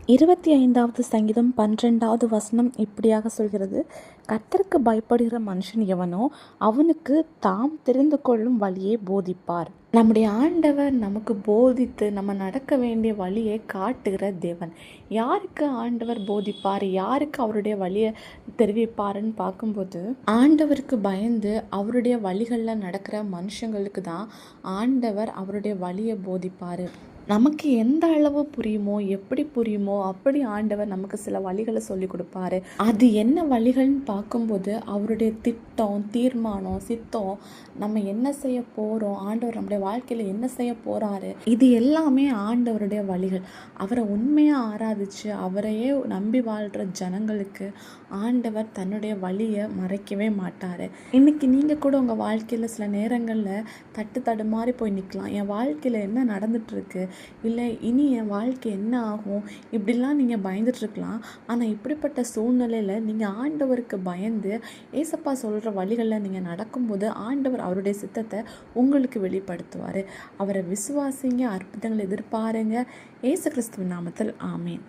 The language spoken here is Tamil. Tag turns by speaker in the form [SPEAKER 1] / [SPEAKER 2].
[SPEAKER 1] 25வது சங்கீதம் 12வது வசனம் இப்படியாக சொல்கிறது, கர்த்தருக்கு பயப்படுகிற மனுஷன் எவனோ அவனுக்கு தாம் தெரிந்து கொள்ளும் வழியை போதிப்பார். நம்முடைய ஆண்டவர் நமக்கு போதித்து நம்ம நடக்க வேண்டிய வழியை காட்டுகிற தேவன். யாருக்கு ஆண்டவர் போதிப்பார், யாருக்கு அவருடைய வழியை தெரிவிப்பாருன்னு பார்க்கும்போது, ஆண்டவருக்கு பயந்து அவருடைய வழிகளில் நடக்கிற மனுஷங்களுக்கு தான் ஆண்டவர் அவருடைய வழியை போதிப்பார். நமக்கு எந்த அளவு புரியுமோ, எப்படி புரியுமோ அப்படி ஆண்டவர் நமக்கு சில வழிகளை சொல்லி கொடுப்பாரு. அது என்ன வழிகள்னு பார்க்கும்போது அவருடைய திட்டம், தீர்மானம், சித்தம், நம்ம என்ன செய்ய போகிறோம், ஆண்டவர் நம்முடைய வாழ்க்கையில் என்ன செய்ய போகிறாரு, இது எல்லாமே ஆண்டவருடைய வழிகள். அவரை உண்மையாக ஆராதிச்சு அவரையே நம்பி வாழ்கிற ஜனங்களுக்கு ஆண்டவர் தன்னுடைய வழியை மறைக்கவே மாட்டார். இன்றைக்கி நீங்கள் கூட உங்கள் வாழ்க்கையில் சில நேரங்களில் தடுமாறி போய் நிற்கலாம். என் வாழ்க்கையில் என்ன நடந்துகிட்ருக்கு, இல்லை இனி என் வாழ்க்கை என்ன ஆகும், இப்படிலாம் நீங்கள் பயந்துட்டுருக்கலாம். ஆனால் இப்படிப்பட்ட சூழ்நிலையில் நீங்கள் ஆண்டவருக்கு பயந்து ஏசப்பா சொல்கிற வழிகளில் நீங்கள் நடக்கும்போது ஆண்டவர் அவருடைய சித்தத்தை உங்களுக்கு வெளிப்படுத்துவார். அவரை விசுவாசிங்க, அற்புதங்களை எதிர்பாருங்க. இயேசு கிறிஸ்துவின் நாமத்தில் ஆமேன்.